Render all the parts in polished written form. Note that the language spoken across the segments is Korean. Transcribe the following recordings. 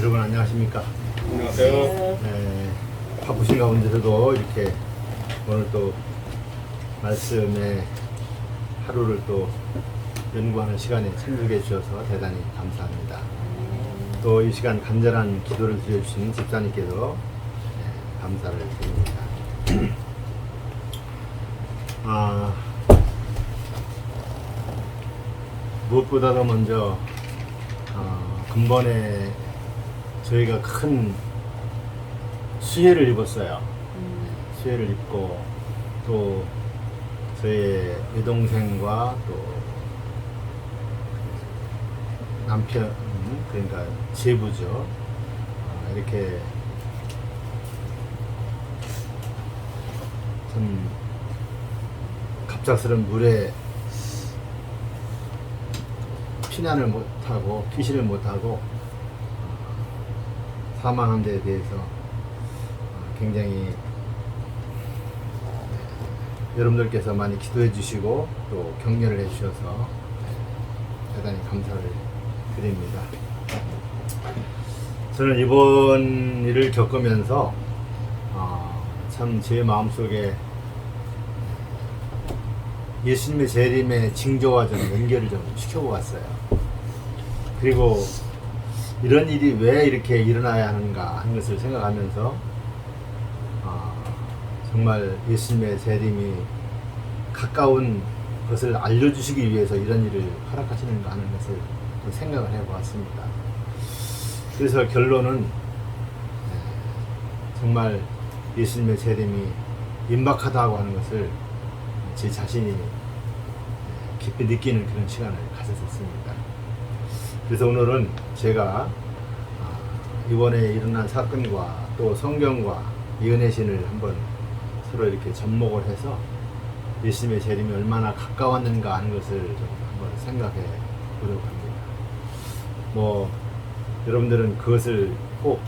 여러분 안녕하십니까? 안녕하세요. 네, 바쁘신 가운데서도 이렇게 오늘 또 말씀의 하루를 또 연구하는 시간에 참석해 주셔서 대단히 감사합니다. 또 이 시간 간절한 기도를 드려주신 집사님께도 감사를 드립니다. 무엇보다도 먼저 근본에 저희가 큰 수혜를 입었어요. 수혜를 입고 또 저의 여동생과 또 남편, 그러니까 제부죠. 이렇게 참 갑작스런 물에 피난을 못하고 피신을 못하고 사망한 데에 대해서 굉장히 여러분들께서 많이 기도해 주시고 또 격려를 해 주셔서 대단히 감사를 드립니다. 저는 이번 일을 겪으면서 참 제 마음속에 예수님의 재림의 징조와 좀 연결을 좀 시켜보았어요. 그리고 이런 일이 왜 이렇게 일어나야 하는가 하는 것을 생각하면서 정말 예수님의 재림이 가까운 것을 알려주시기 위해서 이런 일을 허락하시는가 하는 것을 또 생각을 해보았습니다. 그래서 결론은 정말 예수님의 재림이 임박하다고 하는 것을 제 자신이 깊이 느끼는 그런 시간을 가졌었습니다. 그래서 오늘은 제가 이번에 일어난 사건과 또 성경과 예언의 신을 한번 서로 이렇게 접목을 해서 예수님의 재림이 얼마나 가까웠는가 하는 것을 좀 한번 생각해 보려고 합니다. 뭐 여러분들은 그것을 꼭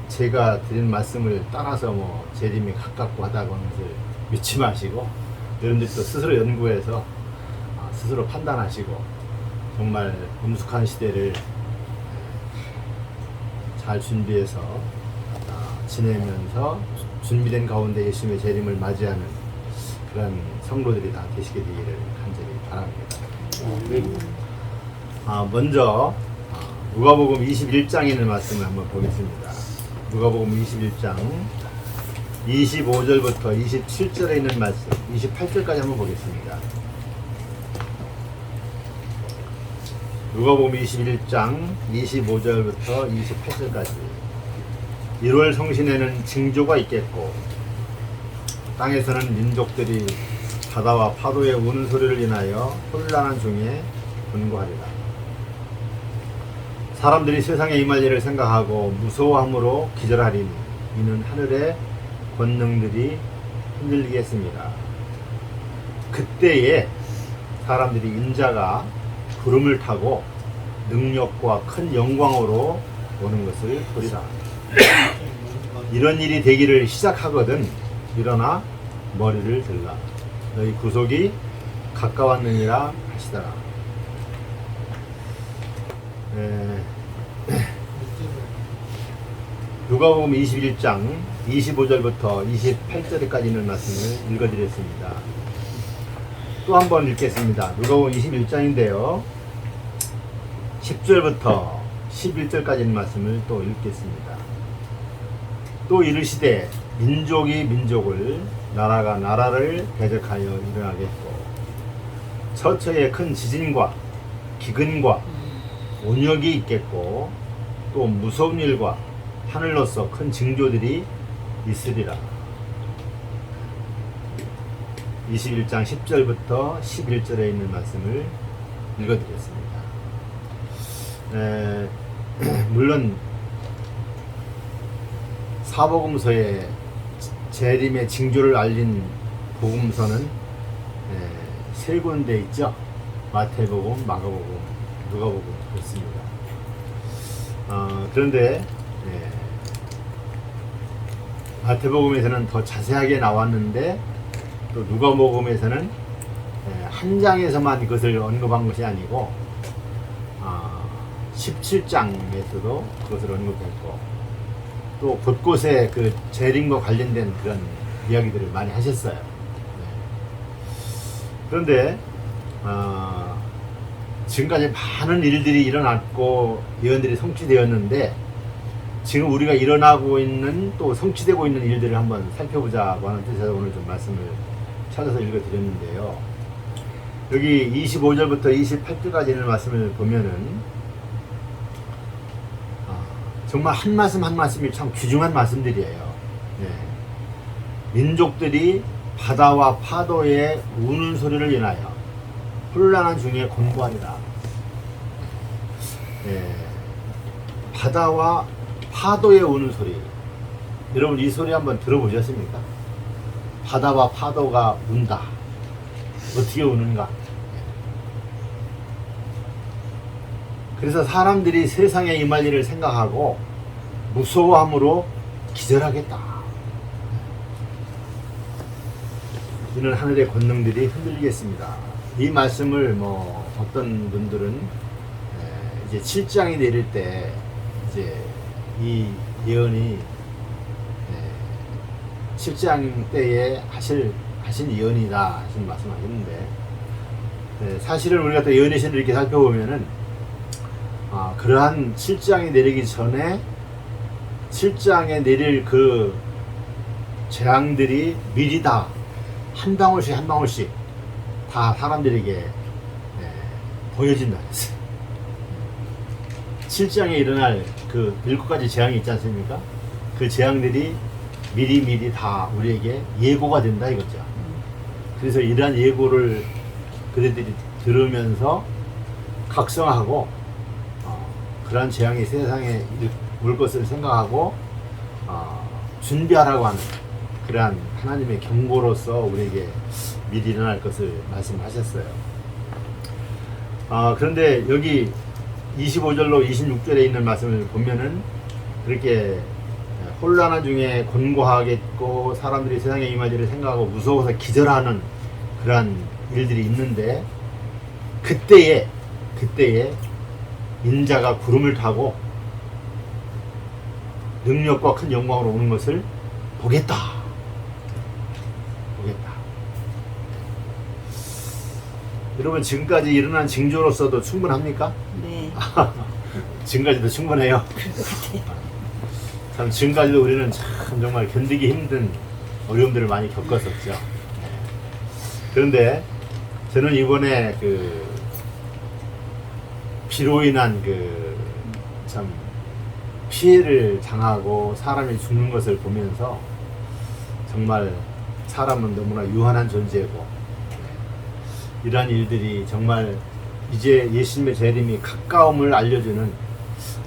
제가 드린 말씀을 따라서 뭐 재림이 가깝고 하다고 하는 것을 믿지 마시고 여러분들도 스스로 연구해서 스스로 판단하시고 정말 엄숙한 시대를 잘 준비해서 지내면서 준비된 가운데 예수님의 재림을 맞이하는 그런 성도들이 다 되시게 되기를 간절히 바랍니다. 먼저 누가복음 21장에 있는 말씀을 한번 보겠습니다. 누가복음 21장 25절부터 27절에 있는 말씀, 28절까지 한번 보겠습니다. 누가복음 21장 25절부터 28절까지 1월 성신에는 징조가 있겠고 땅에서는 민족들이 바다와 파도의 우는 소리를 인하여 혼란한 중에 분고하리라. 사람들이 세상에 임할 일을 생각하고 무서워함으로 기절하리니 이는 하늘의 권능들이 흔들리겠습니다. 그때에 사람들이 인자가 구름을 타고 능력과 큰 영광으로 오는 것을 보리라. 이런 일이 되기를 시작하거든 일어나 머리를 들라. 너희 구속이 가까웠느니라 하시더라. 누가복음 21장 25절부터 28절까지 있는 말씀을 읽어드렸습니다. 또 한 번 읽겠습니다. 누가복음 21장인데요. 10절부터 11절까지 있는 말씀을 또 읽겠습니다. 또 이르시되 민족이 민족을 나라가 나라를 대적하여 일어나겠고 처처에 큰 지진과 기근과 온역이 있겠고 또 무서운 일과 하늘로서 큰 징조들이 있으리라. 21장 10절부터 11절에 있는 말씀을 읽어드리겠습니다. 물론 사복음서에 재림의 징조를 알린 복음서는 세 군데 있죠. 마태복음, 마가복음, 누가복음 있습니다. 그런데 마태복음에서는 더 자세하게 나왔는데 또 누가복음에서는 한 장에서만 그것을 언급한 것이 아니고 17장에서도 그것을 언급했고 또 곳곳에 그 재림과 관련된 그런 이야기들을 많이 하셨어요. 네. 그런데 지금까지 많은 일들이 일어났고 예언들이 성취되었는데 지금 우리가 일어나고 있는 또 성취되고 있는 일들을 한번 살펴보자고 하는 뜻에서 오늘 좀 말씀을 찾아서 읽어드렸는데요. 여기 25절부터 28절까지 있는 말씀을 보면은 정말 한 말씀 한 말씀이 참 귀중한 말씀들이에요. 네. 민족들이 바다와 파도의 우는 소리를 인하여 혼란한 중에 곤고하리라. 네. 바다와 파도의 우는 소리. 여러분 이 소리 한번 들어보셨습니까? 바다와 파도가 운다. 어떻게 우는가? 그래서 사람들이 세상에 임할 일을 생각하고 무서워함으로 기절하겠다. 이는 하늘의 권능들이 흔들리겠습니다. 이 말씀을 어떤 분들은 이제 7장이 내릴 때 이제 이 예언이 7장 때에 하신 예언이다 하신 말씀하셨는데 사실은 우리가 또 예언의 신을 이렇게 살펴보면은 그러한 7장이 내리기 전에 7장에 내릴 그 재앙들이 미리 다 한 방울씩 한 방울씩 다 사람들에게 보여진다 했어요. 7장에 일어날 그 7가지 재앙이 있지 않습니까? 그 재앙들이 미리 다 우리에게 예고가 된다 이거죠. 그래서 이러한 예고를 그들이 들으면서 각성하고 그러한 재앙이 세상에 올 것을 생각하고 준비하라고 하는 그러한 하나님의 경고로서 우리에게 미리 일어날 것을 말씀하셨어요. 그런데 여기 25절로 26절에 있는 말씀을 보면은 그렇게 혼란한 중에 곤고하겠고 사람들이 세상에 임할 일을 생각하고 무서워서 기절하는 그러한 일들이 있는데 그때에 인자가 구름을 타고 능력과 큰 영광으로 오는 것을 보겠다. 여러분 지금까지 일어난 징조로서도 충분합니까? 네. 지금까지도 충분해요. 참 지금까지도 우리는 참 정말 견디기 힘든 어려움들을 많이 겪었었죠. 그런데 저는 이번에 비로 인한 참 피해를 당하고 사람이 죽는 것을 보면서 정말 사람은 너무나 유한한 존재고 이러한 일들이 정말 이제 예수님의 재림이 가까움을 알려주는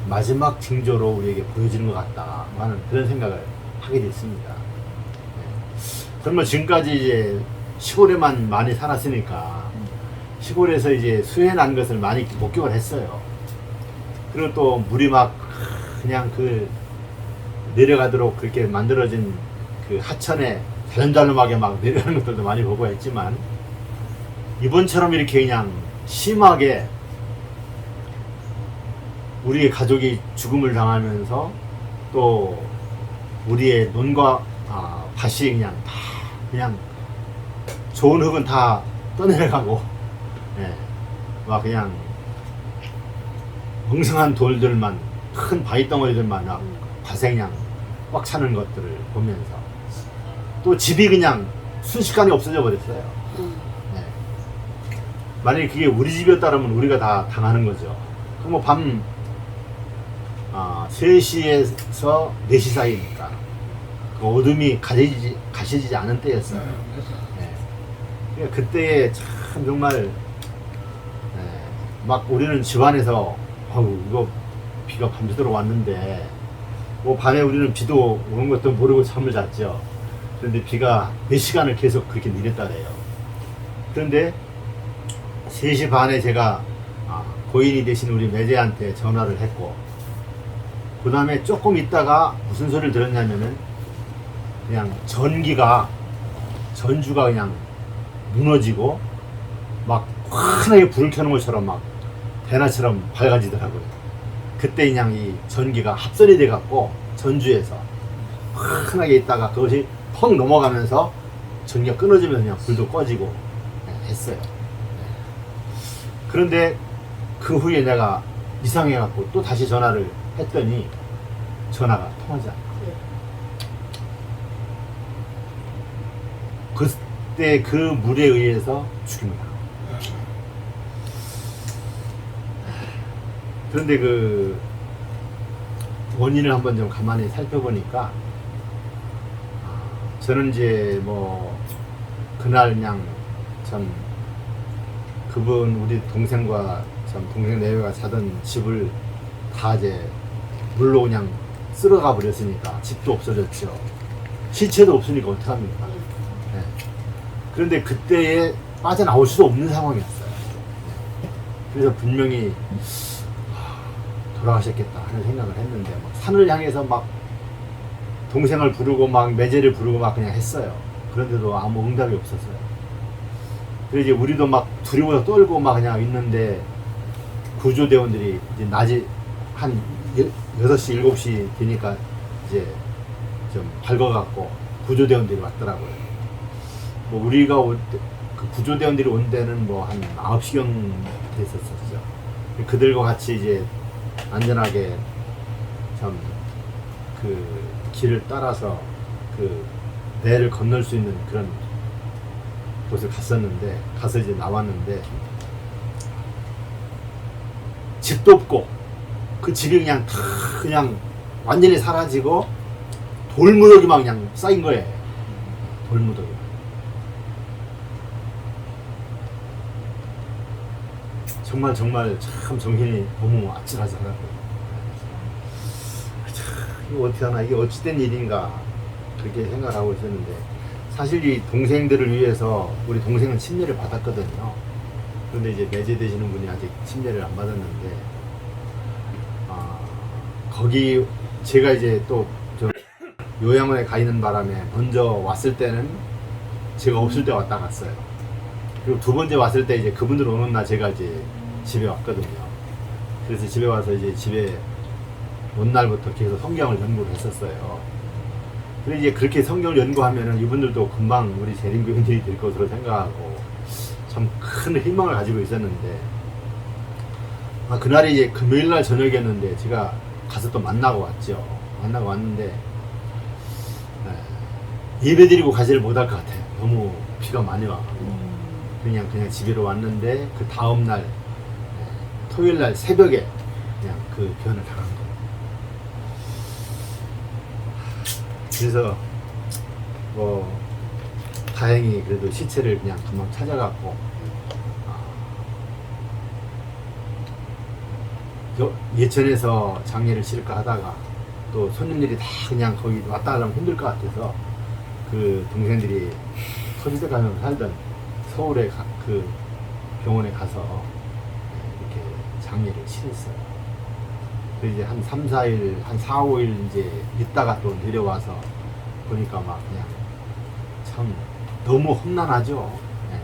마지막 징조로 우리에게 보여지는 것 같다 하는 그런 생각을 하게 됐습니다. 정말 지금까지 이제 시골에만 많이 살았으니까 시골에서 이제 수해 난 것을 많이 목격을 했어요. 그리고 또 물이 막 그냥 내려가도록 그렇게 만들어진 그 하천에 자연자름하게 막 내려가는 것들도 많이 보고 했지만 이번처럼 이렇게 그냥 심하게 우리의 가족이 죽음을 당하면서 또 우리의 논과 밭이 그냥 좋은 흙은 다 떠내려가고 막 그냥 멍성한 돌들만 큰 바위 덩어리들만 막 밭에 그냥 꽉 차는 것들을 보면서 또 집이 그냥 순식간에 없어져 버렸어요. 만약에 그게 우리 집이었다면 우리가 다 당하는 거죠. 그럼 밤 3시에서 4시 사이니까 그 어둠이 가시지 않은 때였어요. 그러니까 그때에 참 정말 막 우리는 집안에서 이거 비가 밤새도록 왔는데 밤에 우리는 비도 오는 것도 모르고 잠을 잤죠. 그런데 비가 몇 시간을 계속 그렇게 내렸다 그래요. 그런데 3시 반에 제가 고인이 되신 우리 매제한테 전화를 했고 그 다음에 조금 있다가 무슨 소리를 들었냐면은 그냥 전주가 그냥 무너지고 막 환하게 불을 켜는 것처럼 막 대낮처럼 밝아지더라고요. 그때 그냥 이 전기가 합선이 돼 갖고 전주에서 환하게 있다가 그것이 펑 넘어가면서 전기가 끊어지면서 그냥 불도 꺼지고 했어요. 그런데 그 후에 내가 이상해 갖고 또 다시 전화를 했더니 전화가 통하지 않고 그때 그 물에 의해서 죽임을 당합니다. 그런데 그 원인을 한번 좀 가만히 살펴보니까 저는 이제 뭐 그날 그냥 참 그분 우리 동생과 참 동생 내외가 자던 집을 다 이제 물로 그냥 쓸어가 버렸으니까 집도 없어졌죠. 시체도 없으니까 어떡합니까? 네. 그런데 그때에 빠져나올 수도 없는 상황이었어요. 그래서 분명히 돌아가셨겠다 하는 생각을 했는데 막 산을 향해서 막 동생을 부르고 막 매제를 부르고 막 그냥 했어요. 그런데도 아무 응답이 없었어요. 그래서 이제 우리도 막 두려워서 떨고 막 그냥 있는데 구조대원들이 이제 낮에 한 6시, 7시 되니까 이제 좀 밝아갖고 구조대원들이 왔더라고요. 뭐 우리가 올 때, 그 구조대원들이 온 데는 뭐 한 9시경 됐었었죠. 그들과 같이 이제 안전하게 참 그 길을 따라서 그 내를 건널 수 있는 그런 곳을 갔었는데, 가서 이제 나왔는데 집도 없고 그 집이 그냥 다 그냥 완전히 사라지고 돌무더기만 그냥 쌓인 거예요. 돌무더기. 정말 참 정신이 너무 아찔하잖아요. 이거 어떻게 하나, 이게 어찌된 일인가 그렇게 생각하고 있었는데, 사실 이 동생들을 위해서 우리 동생은 침례를 받았거든요. 그런데 이제 매제되시는 분이 아직 침례를 안 받았는데, 거기 제가 이제 또 저 요양원에 가 있는 바람에 먼저 왔을 때는 제가 없을 때 왔다 갔어요. 그리고 두 번째 왔을 때 이제 그분들 오는 날 제가 이제 집에 왔거든요. 그래서 집에 와서 이제 집에 온 날부터 계속 성경을 연구를 했었어요. 근데 이제 그렇게 성경을 연구하면은 이분들도 금방 우리 재림교인들이 될 것으로 생각하고 참 큰 희망을 가지고 있었는데, 그날이 이제 금요일 날 저녁이었는데 제가 가서 또 만나고 왔죠. 만나고 왔는데 예배 드리고 가지를 못할 것 같아요. 너무 비가 많이 와가지고 그냥 집으로 왔는데, 그 다음날 토요일 날 새벽에 그냥 그 변을 당한 거예요. 그래서 뭐 다행히 그래도 시체를 그냥 금방 찾아갔고, 예천에서 장례를 치를까 하다가 또 손님들이 다 그냥 거기 왔다 가려면 힘들 것 같아서 그 동생들이 터지대 가면서 살던 서울에 그 병원에 가서 이렇게 장례를 치렀어요. 그래서 이제 한 3, 4일, 한 4, 5일 이제 있다가 또 내려와서 보니까 막 그냥 참 너무 험난하죠. 네.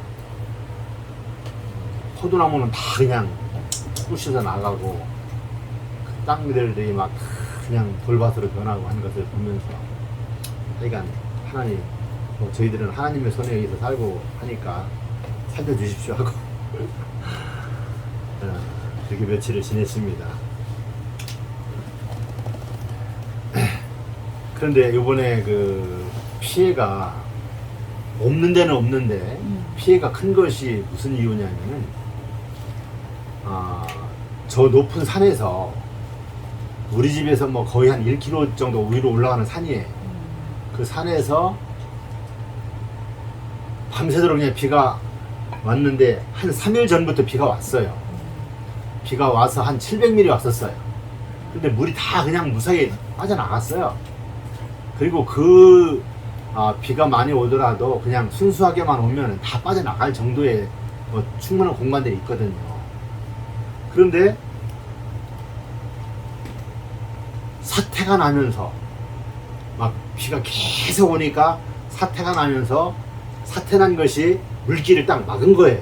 포도나무는 다 그냥 부셔서 나가고, 그 땅들이 막 그냥 돌밭으로 변하고 하는 것을 보면서, 하여간 하나님, 뭐 저희들은 하나님의 손에 의해서 살고 하니까 살려주십시오 하고 그렇게 며칠을 지냈습니다. 그런데 이번에 그 피해가 없는 데는 없는데 피해가 큰 것이 무슨 이유냐면은, 저 높은 산에서 우리 집에서 뭐 거의 한 1km 정도 위로 올라가는 산이에요. 그 산에서 밤새도록 그냥 비가 왔는데 한 3일 전부터 비가 왔어요. 비가 와서 한 700mm 왔었어요. 근데 물이 다 그냥 무사히 빠져나갔어요. 그리고 그 비가 많이 오더라도 그냥 순수하게만 오면 다 빠져나갈 정도의 뭐 충분한 공간들이 있거든요. 그런데 사태가 나면서 막 비가 계속 오니까 사태가 나면서 사태 난 것이 물길을 딱 막은 거예요.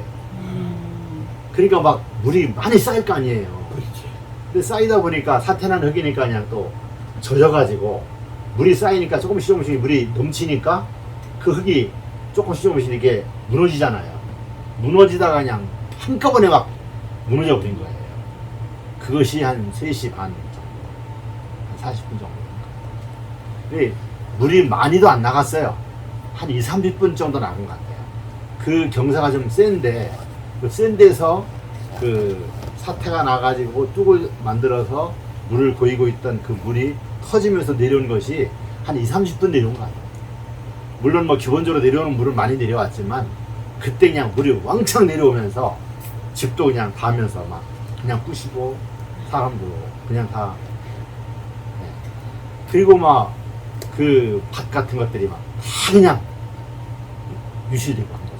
그러니까 막 물이 많이 쌓일 거 아니에요. 그렇지. 근데 쌓이다 보니까 사태난 흙이니까 그냥 또 젖어가지고 물이 쌓이니까 조금씩 물이 넘치니까 그 흙이 조금씩 이렇게 무너지잖아요. 무너지다가 그냥 한꺼번에 막 무너져 버린 거예요. 그것이 한 3시 반 정도, 한 40분 정도. 근데 물이 많이도 안 나갔어요. 한 2, 30분 정도 나간 것 같아요. 그 경사가 좀 센데, 그 센 데서 그 사태가 나가지고 뚝을 만들어서 물을 고이고 있던 그 물이 터지면서 내려온 것이 한 2, 30분 내려온 것 같아요. 물론 뭐 기본적으로 내려오는 물은 많이 내려왔지만 그때 그냥 물이 왕창 내려오면서 집도 그냥 닿으면서 막 그냥 부시고 사람도 그냥 다 네. 그리고 막 그 밭 같은 것들이 막 다 그냥 유실되고 한 거죠.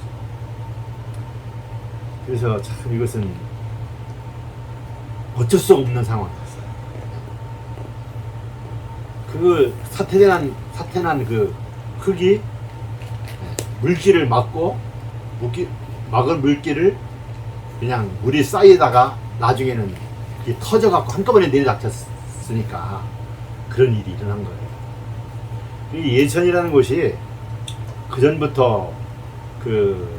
그래서 참 이것은 어쩔 수 없는 상황이었어요. 그 사태난 그 흙이 물길을 막고 막은 물길을 그냥 물이 쌓이다가 나중에는 이게 터져갖고 한꺼번에 내리닥쳤으니까 그런 일이 일어난 거예요. 이 예천이라는 곳이 그전부터 그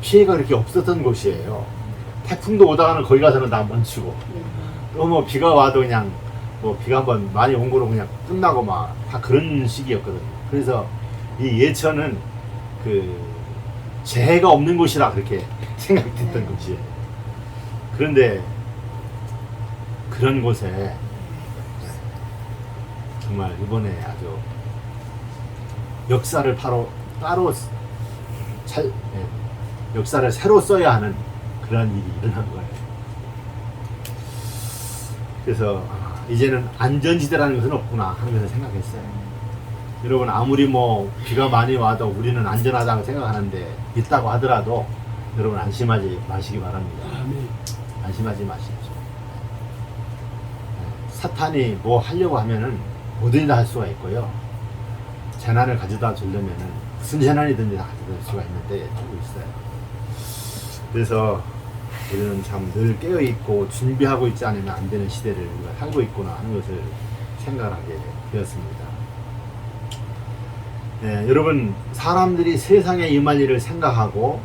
피해가 그렇게 없었던 곳이에요. 태풍도 오다가는 거기 가서는 다 멈추고 또 뭐 비가 와도 그냥 뭐 비가 한번 많이 온 거로 그냥 끝나고 막 다 그런 시기였거든요. 그래서 이 예천은 그 재해가 없는 곳이라 그렇게 생각됐던 곳이에요. 그런데 그런 곳에 정말 이번에 아주 역사를 따로 역사를 새로 써야 하는 그런 일이 일어난 거예요. 그래서 이제는 안전지대라는 것은 없구나 하는 것을 생각했어요. 여러분 아무리 뭐 비가 많이 와도 우리는 안전하다고 생각하는데 있다고 하더라도 여러분 안심하지 마시기 바랍니다. 안심하지 마십시오. 사탄이 뭐 하려고 하면은 뭐든지 다 할 수가 있고요. 재난을 가져다 주려면은 무슨 재난이든지 다 가져다 줄 수가 있는데 하고 있어요. 그래서 우리는 참 늘 깨어있고 준비하고 있지 않으면 안 되는 시대를 우리가 살고 있구나 하는 것을 생각하게 되었습니다. 네, 여러분 사람들이 세상에 임할 일을 생각하고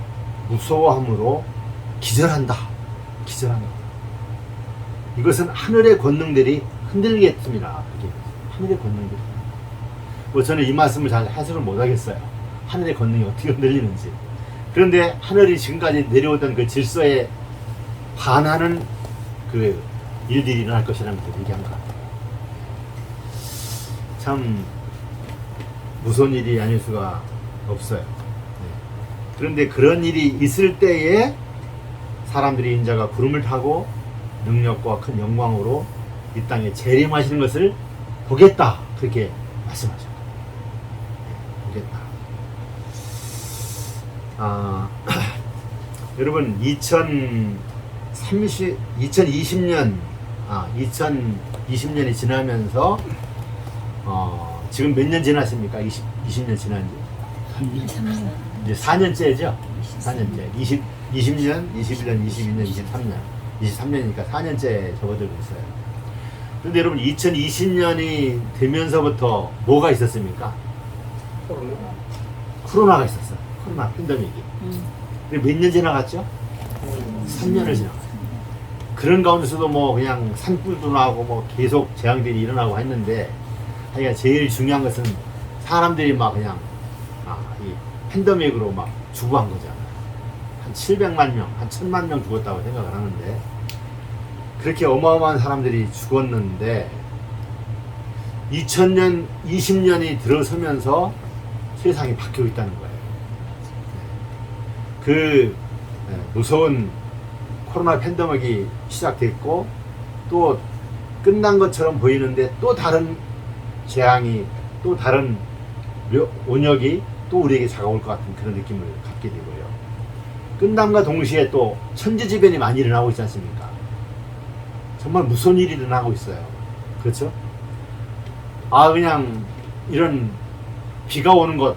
무서워함으로 기절한다. 이것은 하늘의 권능들이 흔들겠습니다. 하늘의 권능들이. 뭐 저는 이 말씀을 잘 해석을 못하겠어요. 하늘의 권능이 어떻게 흔들리는지. 그런데 하늘이 지금까지 내려오던 그 질서에 반하는 그 일들이 일어날 것이라는 것을 얘기한 것 같아요. 참 무서운 일이 아닐 수가 없어요. 네. 그런데 그런 일이 있을 때에 사람들이 인자가 구름을 타고 능력과 큰 영광으로 이 땅에 재림하시는 것을 보겠다. 그렇게 말씀하죠. 네, 보겠다. 여러분 2020년이 지나면서 지금 몇 년 지났습니까? 20년 지난 지? 이제 4년째죠? 4년째. 20년, 21년, 22년, 23년이니까 4년째 접어들고 있어요. 그런데 여러분 2020년이 되면서부터 뭐가 있었습니까? 코로나가 있었어요. 코로나 팬데믹이. 몇 년 지나갔죠? 3년을 지나갔어요. 그런 가운데서도 뭐 그냥 산불도 나고 뭐 계속 재앙들이 일어나고 했는데 하여간 제일 중요한 것은 사람들이 막 그냥 이 팬데믹으로 막 죽어간 거잖아요. 한 700만 명, 한 1000만 명 죽었다고 생각을 하는데 그렇게 어마어마한 사람들이 죽었는데 2000년, 20년이 들어서면서 세상이 바뀌고 있다는 거예요. 그 무서운 코로나 팬데믹이 시작됐고 또 끝난 것처럼 보이는데 또 다른 재앙이 또 다른 온역이 또 우리에게 다가올 것 같은 그런 느낌을 갖게 되고요. 끝남과 동시에 또 천재지변이 많이 일어나고 있지 않습니까? 정말 무서운 일이 일어나고 있어요. 그렇죠? 그냥 이런 비가 오는 것,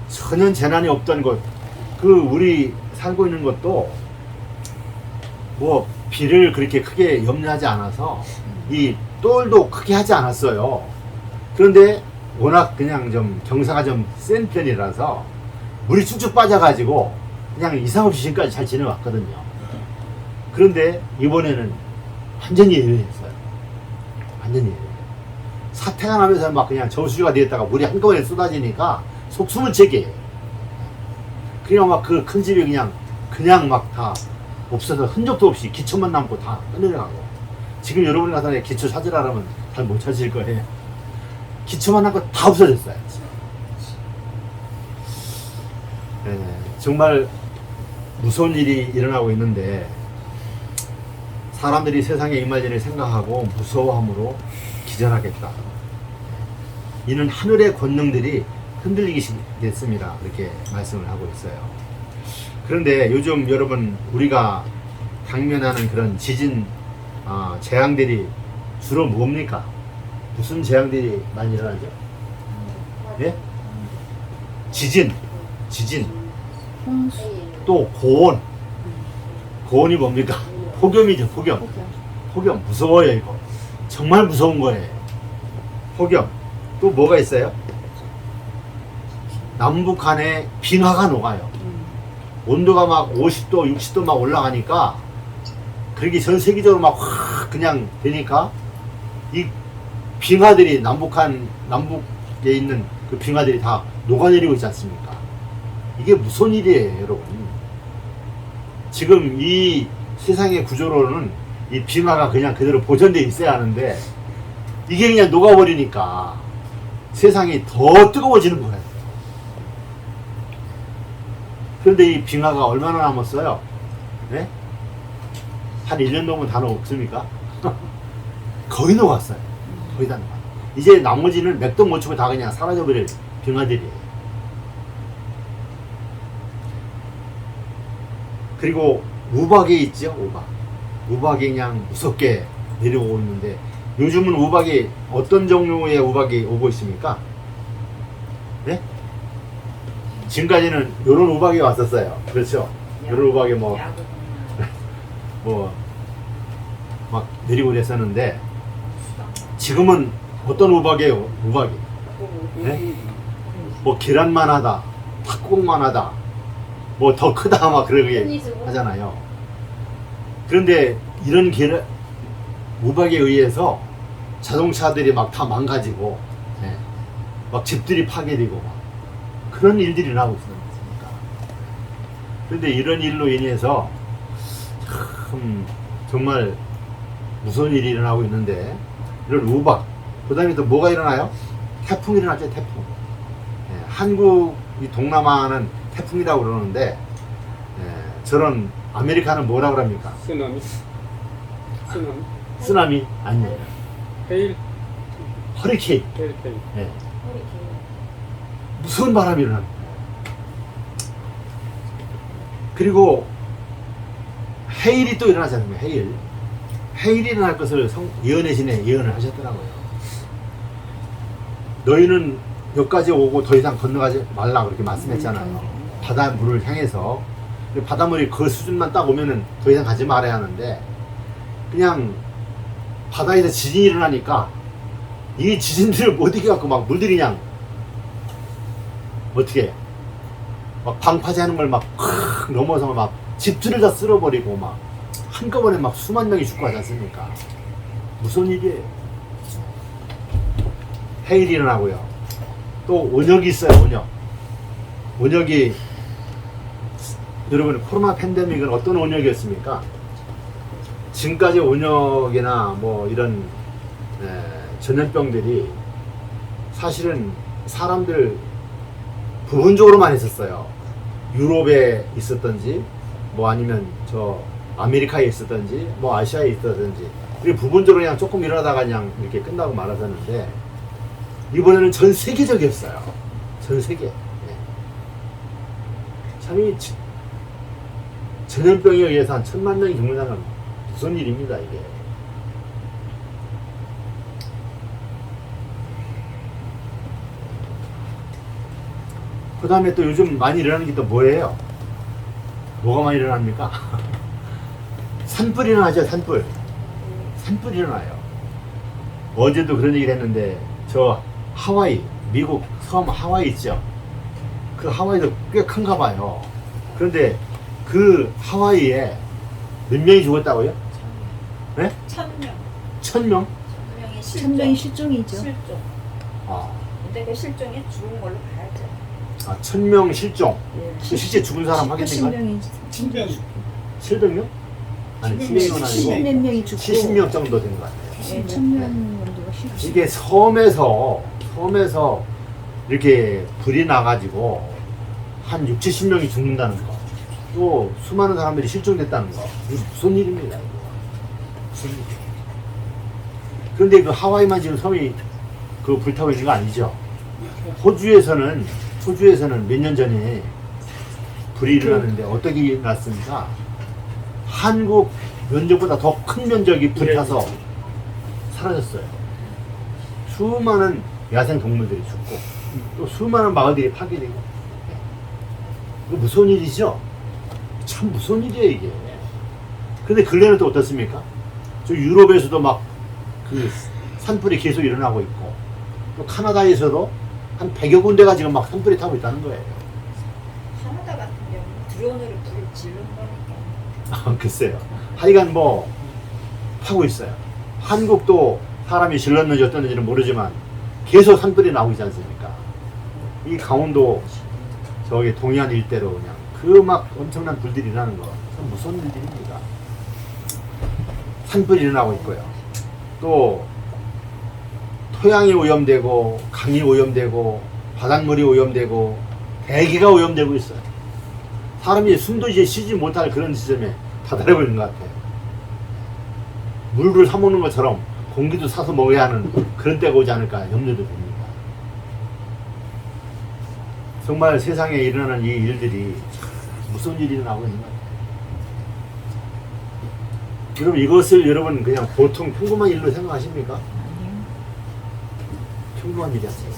전혀 재난이 없던 것, 그 우리 살고 있는 것도 뭐 비를 그렇게 크게 염려하지 않아서 이 똘도 크게 하지 않았어요. 그런데 워낙 그냥 좀 경사가 좀 센 편이라서 물이 쭉쭉 빠져가지고 그냥 이상 없이 지금까지 잘 지내왔거든요. 그런데 이번에는 완전히 예외였어요. 완전히 예외. 사태가 나면서 막 그냥 저수지가 되었다가 물이 한꺼번에 쏟아지니까 속숨을 제게 그냥 막 그 큰 집이 그냥 막 다 없어서 흔적도 없이 기초만 남고 다 떠내려가고, 지금 여러분이 가서 기초 찾으라 그러면 잘 못 찾을 거예요. 기초만 남고 다 없어졌어요. 네, 정말 무서운 일이 일어나고 있는데 사람들이 세상에 임할 일을 생각하고 무서워함으로 기절하겠다. 이는 하늘의 권능들이 흔들리기 됐습니다. 이렇게 말씀을 하고 있어요. 그런데 요즘 여러분 우리가 당면하는 그런 지진 재앙들이 주로 뭡니까? 무슨 재앙들이 많이 일어나죠? 예? 지진, 또 고온이 뭡니까? 폭염이죠, 폭염 무서워요. 이거 정말 무서운 거예요. 폭염. 또 뭐가 있어요? 남북한에 빙하가 녹아요. 온도가 막 50도, 60도 막 올라가니까, 그렇게 전 세계적으로 막 확 그냥 되니까, 이 빙하들이 남북에 있는 그 빙하들이 다 녹아내리고 있지 않습니까? 이게 무슨 일이에요, 여러분? 지금 이 세상의 구조로는 이 빙하가 그냥 그대로 보존되어 있어야 하는데, 이게 그냥 녹아버리니까 세상이 더 뜨거워지는 거예요. 그런데 이 빙하가 얼마나 남았어요? 네? 한 1년 넘으면 다 녹습니까? 거의 녹았어요. 거의 다 녹았어요. 이제 나머지는 맥도 못 치고 다 그냥 사라져버릴 빙하들이에요. 그리고 우박이 있죠, 우박이 그냥 무섭게 내려오고 있는데, 요즘은 우박이 어떤 종류의 우박이 오고 있습니까? 네? 지금까지는 요런 우박이 왔었어요. 그렇죠? 요런 우박이 막 내리고 그랬었는데, 지금은 어떤 우박이에요? 우박이. 네? 뭐 계란만 하다, 탁구공만 하다, 뭐 더 크다 막 그러게 하잖아요. 그런데 이런 우박에 의해서 자동차들이 막 다 망가지고, 네. 막 집들이 파괴되고 막 그런 일들이 일어나고 있습니다. 그런데 이런 일로 인해서 참 정말 무서운 일이 일어나고 있는데, 이런 우박, 그 다음에 또 뭐가 일어나요? 태풍이 일어났죠, 태풍. 네. 한국이 동남아는 태풍이라고 그러는데, 저런 아메리카는 뭐라고 합니까? 쓰나미? 아니에요. 허리케인. 네. 무서운 바람이 일어납니다. 그리고 해일이 또 일어나지 않습니까? 해일이 일어날 것을 예언의 신에 예언을 하셨더라고요. 너희는 여기까지 오고 더 이상 건너가지 말라 그렇게 말씀했잖아요. 바닷물을 향해서. 바닷물이 그 수준만 딱 오면은 더 이상 가지 말아야 하는데, 그냥 바다에서 지진이 일어나니까 이 지진들을 못 이겨갖고 막 물들이 그냥 어떻게 막 방파제 하는 걸 막 넘어서 막 집들을 다 쓸어버리고 막 한꺼번에 막 수만 명이 죽고 하지 않습니까? 무슨 일이에요? 해일이 일어나고요. 또 온역이 있어요. 온역이, 여러분 코로나 팬데믹은 어떤 온역이었습니까? 지금까지 온역이나 뭐 이런 전염병들이 사실은 사람들 부분적으로만 했었어요. 유럽에 있었던지, 뭐 아니면 저 아메리카에 있었던지, 뭐 아시아에 있었던지, 그리고 부분적으로 그냥 조금 일어나다가 그냥 이렇게 끝나고 말았었는데, 이번에는 전 세계적이었어요. 전 세계. 참이 전염병에 의해서 한 1000만 명이 죽는다는 무슨 일입니다, 이게. 그 다음에 또 요즘 많이 일어나는 게 또 뭐예요? 뭐가 많이 일어납니까? 산불이 일어나죠. 산불이 일어나요. 어제도 그런 얘기를 했는데 저 하와이, 미국 섬 하와이 있죠. 그 하와이도 꽤 큰가 봐요. 그런데 그 하와이에 몇 명이 죽었다고요? 네? 1000명. 1000명? 1000명이 천명이 실종이죠. 실종. 아, 근데 그 실종이 죽은 걸로 봐야죠. 1000명 실종. 예. 그 실제 죽은 사람 하겠는가? 80명이 700명? 아니 700명은 아니고 70몇 명이 죽고 70명 정도 된 것 같아요. 1000명 정도가 실종. 이게 섬에서 이렇게 불이 나가지고 한 6, 70명이 죽는다는 거. 또 수많은 사람들이 실종됐다는 거. 이거 무슨 일입니다, 이거. 무슨 일. 그런데 그 하와이만 지금 섬이 그 불타고 있는 거 아니죠? 호주에서는 몇 년 전에 불이 일어났는데 어떻게 일어났습니까? 한국 면적보다 더 큰 면적이 불타서 사라졌어요. 수많은 야생 동물들이 죽고 또 수많은 마을들이 파괴되고. 이거 무서운 일이죠? 참 무서운 일이에요, 이게. 근데 근래는 또 어떻습니까? 저 유럽에서도 막 그 산불이 계속 일어나고 있고, 또 카나다에서도 한 100여 군데가 지금 막 산불이 타고 있다는 거예요. 카나다 같은 경우는 드론으로 불을 지른 거니까. 글쎄요. 하여간 뭐 타고 있어요. 한국도 사람이 질렀는지 어땠는지는 모르지만 계속 산불이 나오고 있지 않습니까? 이 강원도 저기 동해안 일대로 그냥 그 막 엄청난 불들이 일어나는 거 참 무서운 일들입니다. 산불이 일어나고 있고요. 또 토양이 오염되고 강이 오염되고 바닷물이 오염되고 대기가 오염되고 있어요. 사람이 숨도 이제 쉬지 못할 그런 지점에 다다르고 있는 것 같아요. 물을 사 먹는 것처럼 공기도 사서 먹어야 하는 그런 때가 오지 않을까 염려도 됩니다. 정말 세상에 일어나는 이 일들이 참 무서운 일이 일어나고 있는 것 같아요. 여러분 이것을 여러분 그냥 보통 평범한 일로 생각하십니까? 평범한 일이 아니에요.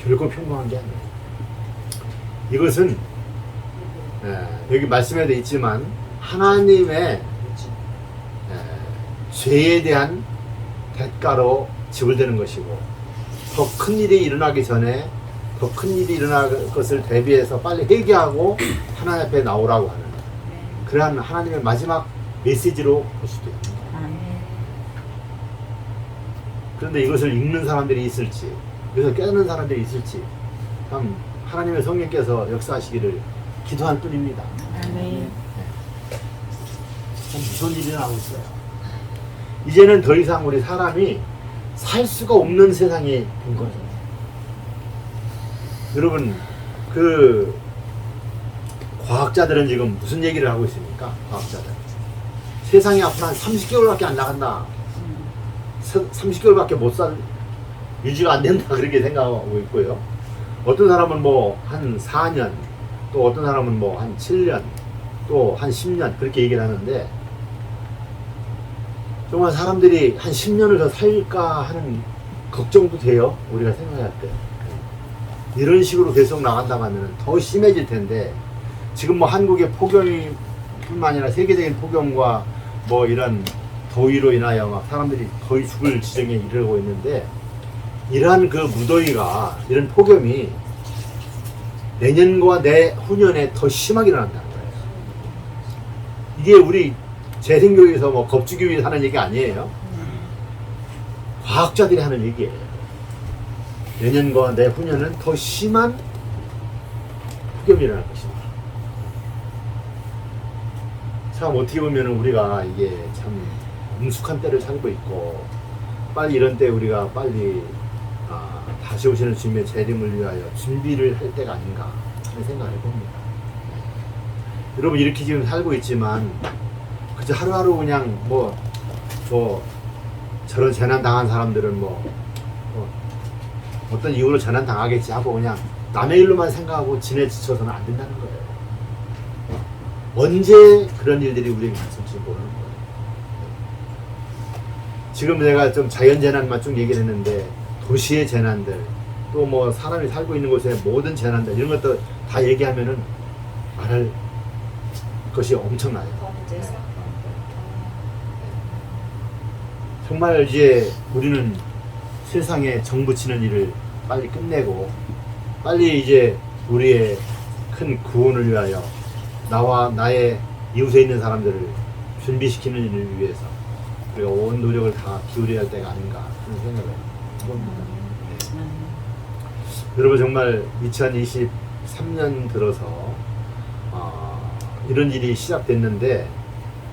결코 평범한 게 아니에요. 이것은 여기 말씀에도 있지만 하나님의 죄에 대한 대가로 지불되는 것이고, 더 큰 일이 일어나기 전에 더 큰 일이 일어날 것을 대비해서 빨리 회개하고 하나님 앞에 나오라고 하는 그러한 하나님의 마지막 메시지로 볼 수도 있습니다. 그런데 이것을 읽는 사람들이 있을지, 그래서 깨닫는 사람들이 있을지 참 하나님의 성령께서 역사하시기를 기도할 뿐입니다. 아멘. 참 무서운 일이 나오고 있어요. 이제는 더 이상 우리 사람이 살 수가 없는 세상이 된 거죠. 여러분, 그 과학자들은 지금 무슨 얘기를 하고 있습니까? 과학자들. 세상이 앞으로 한 30개월밖에 안 나간다. 30개월밖에 못 살, 유지가 안 된다. 그렇게 생각하고 있고요. 어떤 사람은 뭐 한 4년, 또 어떤 사람은 뭐 한 7년, 또 한 10년 그렇게 얘기를 하는데, 정말 사람들이 한 10년을 더 살까 하는 걱정도 돼요. 우리가 생각할 때. 이런 식으로 계속 나간다고 하면 더 심해질 텐데, 지금 뭐 한국의 폭염이 뿐만 아니라 세계적인 폭염과 뭐 이런 더위로 인하여 막 사람들이 거의 죽을 지경에 이르고 있는데, 이러한 그 무더위가, 이런 폭염이 내년과 내후년에 더 심하게 일어난다는 거예요. 이게 우리 재생교육에서 뭐 겁주기 위해서 하는 얘기 아니에요. 과학자들이 하는 얘기예요. 내년과 내후년은 더 심한 폭염이 일어날 것이다. 참 어떻게 보면 우리가 이게 참 엄숙한 때를 살고 있고, 빨리 이런 때 우리가 빨리 다시 오시는 주님의 재림을 위하여 준비를 할 때가 아닌가 하는 생각을 해봅니다. 여러분 이렇게 지금 살고 있지만 그저 하루하루 그냥 뭐 저런 재난 당한 사람들은 뭐 어떤 이유로 재난 당하겠지 하고 그냥 남의 일로만 생각하고 지내쳐서는 안 된다는 거예요. 언제 그런 일들이 우리에게 닥칠지 모르는 거예요. 지금 내가 좀 자연재난만 쭉 얘기를 했는데, 도시의 재난들, 또 뭐 사람이 살고 있는 곳의 모든 재난들, 이런 것도 다 얘기하면은 말할 것이 엄청나요. 범죄 사건. 정말 이제 우리는 세상에 정부치는 일을 빨리 끝내고 빨리 이제 우리의 큰 구원을 위하여 나와 나의 이웃에 있는 사람들을 준비시키는 일을 위해서 우리가 온 노력을 다 기울여야 할 때가 아닌가 하는 생각을 해봅니다. 네. 여러분 정말 2023년 들어서 이런 일이 시작됐는데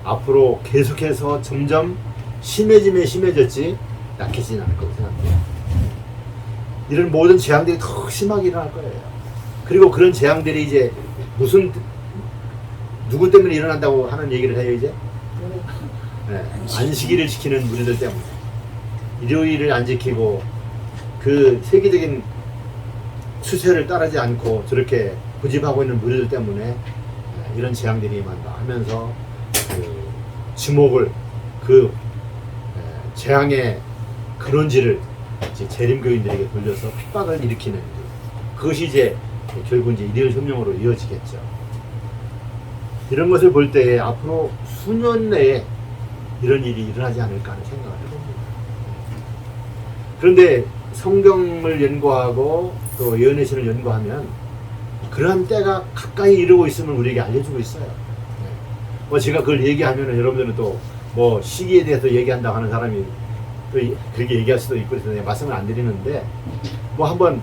앞으로 계속해서 점점 심해지면 심해졌지 약해지진 않을 거라고 생각해요. 이런 모든 재앙들이 더 심하게 일어날 거예요. 그리고 그런 재앙들이 이제 무슨 누구 때문에 일어난다고 하는 얘기를 해요 이제? 네, 안식일을 지키는 우리들 때문에 일요일을 안 지키고 그 세계적인 추세를 따르지 않고 저렇게 고집하고 있는 우리들 때문에 이런 재앙들이 임한다 하면서 그 주목을 그 재앙의 근원지를 이제 재림교인들에게 돌려서 핍박을 일으키는 그것이 이제 결국 이제 일일 혁명으로 이어지겠죠. 이런 것을 볼 때 앞으로 수년 내에 이런 일이 일어나지 않을까 하는 생각을 해봅니다. 그런데 성경을 연구하고 또 예언의 신을 연구하면 그러한 때가 가까이 이르고 있음을 우리에게 알려주고 있어요. 뭐 제가 그걸 얘기하면 여러분들은 또 뭐 시기에 대해서 얘기한다고 하는 사람이 또 그렇게 얘기할 수도 있고 그래서 말씀을 안 드리는데 뭐 한번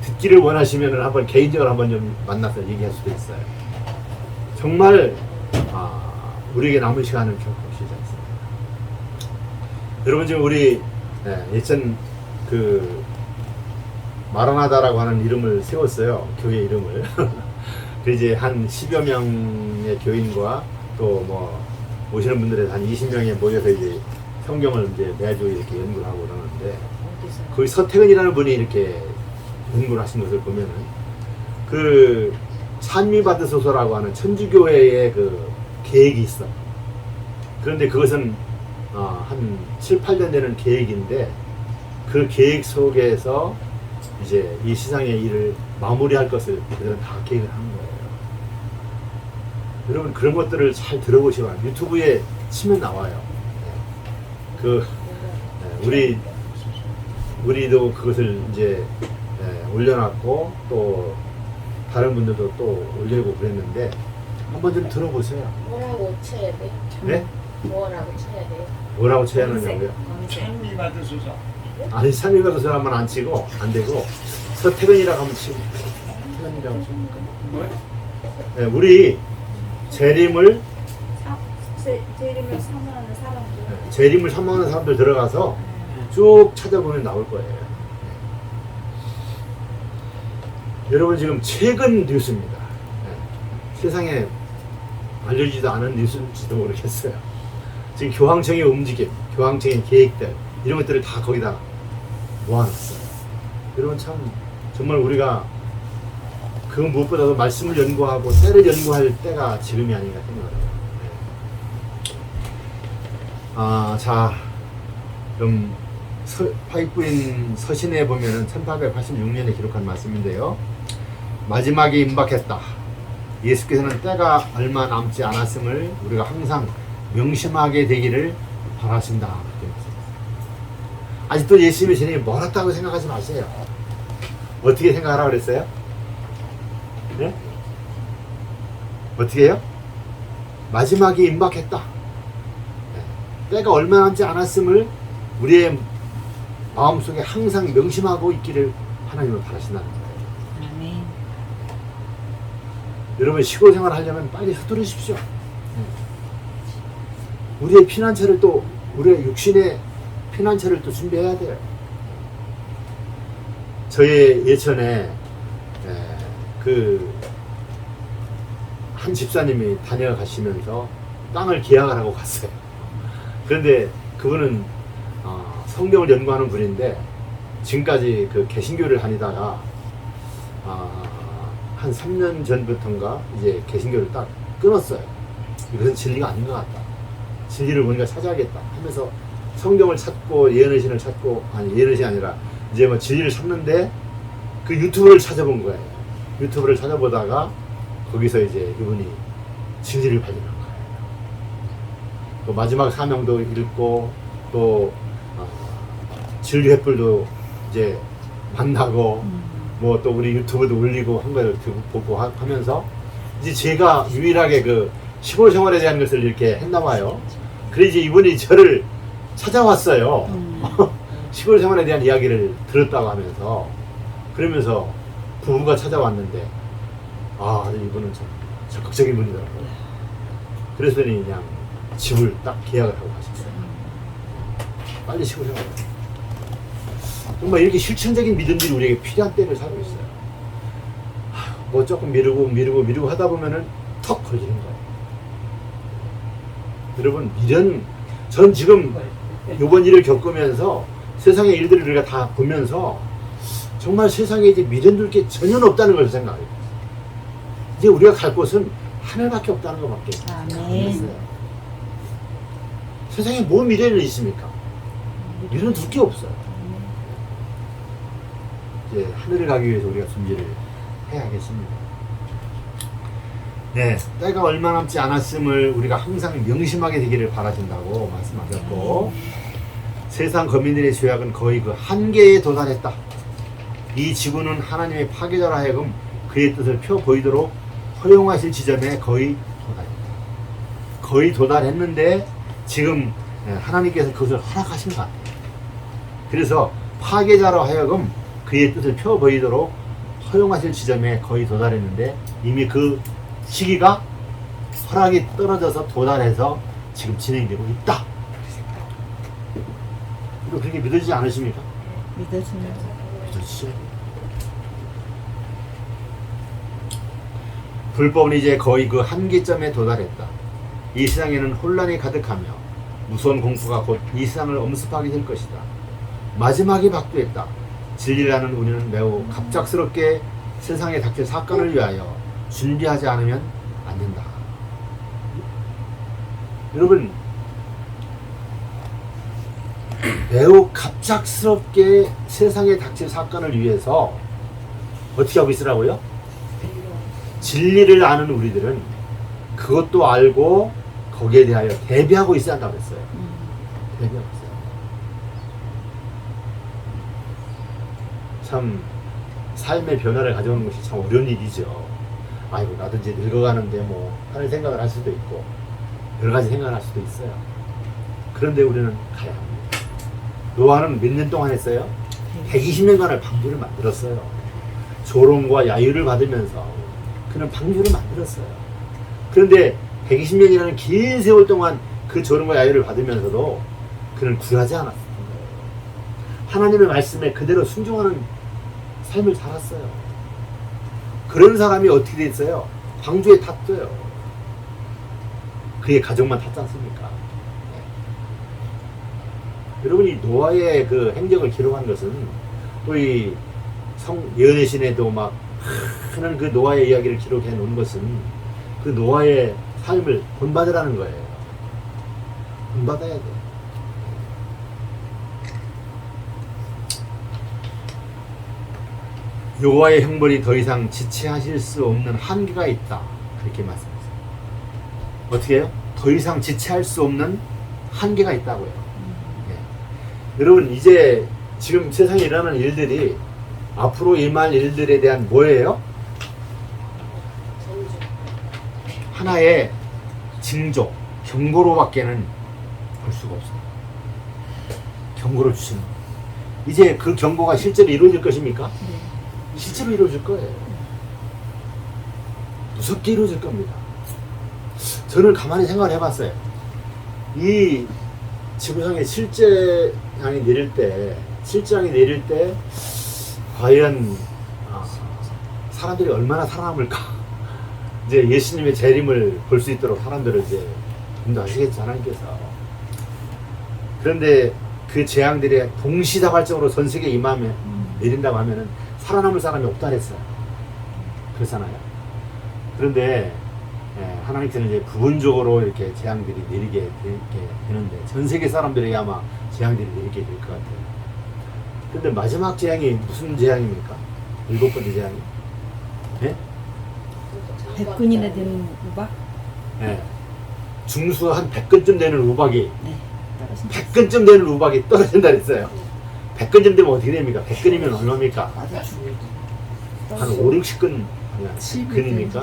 듣기를 원하시면 한번 개인적으로 한번 좀 만나서 얘기할 수도 있어요. 정말 우리에게 남은 시간은 결코 길지 않습니다. 여러분 지금 우리 예전 그 마라나다라고 하는 이름을 세웠어요. 교회 이름을. 그 이제 한 10여 명의 교인과 또 뭐 오시는 분들에서 한 20명에 모여서 이제 성경을 이제 매주 이렇게 연구를 하고 그러는데 거기 서태근이라는 분이 이렇게 연구를 하신 것을 보면은 그 찬미받으소서라고 하는 천주교회의 그 계획이 있어. 그런데 그것은 한 7, 8년 되는 계획인데 그 계획 속에서 이제 이 세상의 일을 마무리할 것을 그들은 다 계획을 하는 거예요. 여러분 그런 것들을 잘 들어보시고 유튜브에 치면 나와요. 우리도 그것을 이제 올려놨고 또 다른 분들도 또 올리고 그랬는데 한번 좀 들어보세요. 뭐라고 쳐야 돼? 네? 뭐라고 쳐야 돼? 뭐라고 쳐야 하느냐고요? 찬미 받으소서. 아니 찬미받은 사람만 안 치고 안 되고 서태근이라고 하면 치고 서태근이라고 치고 네, 우리 재림을 재림을 사모하는 사람들. 재림을 사모하는 사람들 들어가서 쭉 찾아보면 나올 거예요. 여러분 지금 최근 뉴스입니다. 세상에 알려지지도 않은 뉴스인지도 모르겠어요. 지금 교황청의 움직임, 교황청의 계획들 이런 것들을 다 거기다 모아놨어요. 여러분 참 정말 우리가 그 무엇보다도 말씀을 연구하고 때를 연구할 때가 지금이 아닌가 생각을 해요. 자, 그럼 화익부인 서신에 보면은 1886년에 기록한 말씀인데요. 마지막이 임박했다. 예수께서는 때가 얼마 남지 않았음을 우리가 항상 명심하게 되기를 바라신다. 아직도 예수님의 재림이 멀었다고 생각하지 마세요. 어떻게 생각하라고 그랬어요? 네? 어떻게 해요? 마지막이 임박했다. 때가 얼마 남지 않았음을 우리의 마음속에 항상 명심하고 있기를 하나님은 바라신다는 거예요. 아멘. 여러분 시골 생활 하려면 빨리 서두르십시오. 우리의 피난처를 또 우리의 육신의 피난처를 또 준비해야 돼요. 저희 예전에 그 한 집사님이 다녀가시면서 땅을 계약을 하고 갔어요. 그런데 그분은 성경을 연구하는 분인데 지금까지 그 개신교를 다니다가 한 3년 전부터인가 이제 개신교를 딱 끊었어요. 이것은 진리가 아닌 것 같다. 진리를 뭔가 찾아야겠다 하면서 성경을 찾고 예언의 신을 찾고 예언의 신이 아니라 이제 뭐 진리를 찾는데 그 유튜브를 찾아본 거예요. 유튜브를 찾아보다가 거기서 이제 이분이 진리를 발견한 거예요. 또 마지막 사명도 읽고 또 진리 횃불도 이제 만나고 뭐 또 우리 유튜브도 올리고 한 거를 보고 하면서 이제 제가 유일하게 그 시골 생활에 대한 것을 이렇게 했나 봐요. 그래 이제 이분이 저를 찾아왔어요. 시골 생활에 대한 이야기를 들었다고 하면서 그러면서 부부가 찾아왔는데 아 이분은 참 적극적인 분이더라고요. 그랬더니 그냥 집을 딱 계약을 하고 가셨어요. 빨리 시골 생활. 정말 이렇게 실천적인 믿음들이 우리에게 필요한 때를 살고 있어요. 뭐 조금 미루고 하다 보면은 턱 걸리는 거예요. 여러분 미련, 전 지금 이번 일을 겪으면서 세상의 일들을 우리가 다 보면서 정말 세상에 이제 미련둘 게 전혀 없다는 걸 생각해요. 이제 우리가 갈 곳은 하늘밖에 없다는 것밖에 아멘. 없어요. 세상에 뭐 미련이 있습니까? 미련 둘 게 없어요. 이제 하늘을 가기 위해서 우리가 준비를 해야겠습니다. 네, 때가 얼마 남지 않았음을 우리가 항상 명심하게 되기를 바라신다고 말씀하셨고, 세상 거민들의 죄악은 거의 그 한계에 도달했다. 이 지구는 하나님의 파괴자라 하여금 그의 뜻을 펴 보이도록 허용하실 지점에 거의 도달했다. 거의 도달했는데 지금 하나님께서 그것을 허락하신 것 같아요. 그래서 파괴자로 하여금 그의 뜻을 펴 보이도록 허용하실 지점에 거의 도달했는데 이미 그 시기가 허락이 떨어져서 도달해서 지금 진행되고 있다. 이거 그렇게 믿어지지 않으십니까? 믿어집니다. 믿어지죠? 불법은 이제 거의 그 한계점에 도달했다. 이 세상에는 혼란이 가득하며 무서운 공포가 곧 이 세상을 엄습하게 될 것이다. 마지막이 박두했다. 진리라는 우리는 매우 갑작스럽게 세상에 닥칠 사건을 위하여 준비하지 않으면 안 된다. 여러분, 매우 갑작스럽게 세상에 닥칠 사건을 위해서 어떻게 하고 있으라고요? 진리를 아는 우리들은 그것도 알고 거기에 대하여 대비하고 있어야 한다고 했어요. 대비하고 있어요. 참 삶의 변화를 가져오는 것이 참 어려운 일이죠. 아이고 나도 이제 늙어가는데 뭐 하는 생각을 할 수도 있고 여러 가지 생각을 할 수도 있어요. 그런데 우리는 가야 합니다. 노아는 몇 년 동안 했어요? 120년간을 방주를 만들었어요. 조롱과 야유를 받으면서 그는 방주를 만들었어요. 그런데 120년이라는 긴 세월 동안 그 조롱과 야유를 받으면서도 그는 굴하지 않았어요. 하나님의 말씀에 그대로 순종하는 삶을 살았어요. 그런 사람이 어떻게 됐어요? 방주에 탔어요. 그의 가족만 탔지 않습니까? 네. 여러분이 노아의 그 행적을 기록한 것은 또 이 예언의신에도 막 하는 그 노아의 이야기를 기록해 놓은 것은 그 노아의 삶을 본받으라는 거예요. 본받아야 돼. 여호와의 형벌이 더 이상 지체하실 수 없는 한계가 있다. 그렇게 말씀하세요. 어떻게 해요? 더 이상 지체할 수 없는 한계가 있다고요. 네. 여러분 이제 지금 세상에 일어나는 일들이 앞으로 임할 일들에 대한 뭐예요? 하나의 징조, 경고로밖에는 볼 수가 없어요. 경고를 주시는 거예요. 이제 그 경고가 실제로 이루어질 것입니까? 실제로 이루어질 거예요. 무섭게 이루어질 겁니다. 저는 가만히 생각을 해봤어요. 이 지구상에 실재앙이 내릴 때 과연 사람들이 얼마나 살아남을까? 이제 예수님의 재림을 볼 수 있도록 사람들을 이제 인도하시겠지 하나님께서. 그런데 그 재앙들이 동시다발적으로 전 세계에 임하면 내린다고 하면은 살아남을 사람이 없다 그랬어요. 그렇잖아요. 그런데 하나님께서는 이제 부분적으로 이렇게 재앙들이 내리게 되는데 전 세계 사람들에게 아마 재앙들이 내리게 될 것 같아요. 근데 마지막 재앙이 무슨 재앙입니까? 7번째 재앙이? 네? 100근이나 되는 우박? 네. 중수 한 100근쯤 되는 우박이 네. 100근쯤 되는 우박이 떨어진다 그랬어요. 100근쯤 되면 어떻게 됩니까? 100근이면 얼마입니까? 맞아 죽어도 한 5, 60근 근입니까?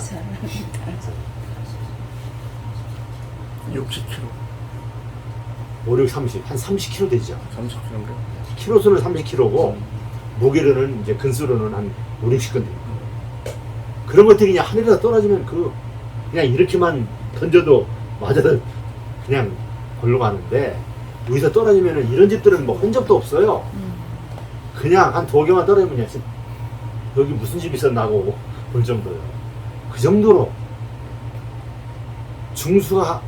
60kg, 5, 6, 30, 한 30kg 되죠. 30kg. 키로수는 30kg고 무게로는 이제 근수로는 한 5, 60근 됩니다. 그런 것들이 그냥 하늘에다 떨어지면 그냥 이렇게만 던져도 맞아도 그냥 걸로 가는데 여기서 떨어지면은 이런 집들은 뭐 흔적도 없어요. 그냥 한 2개만 떨어지면 그냥 여기 무슨 집이 있었나고 볼 정도예요. 그 정도로 중수가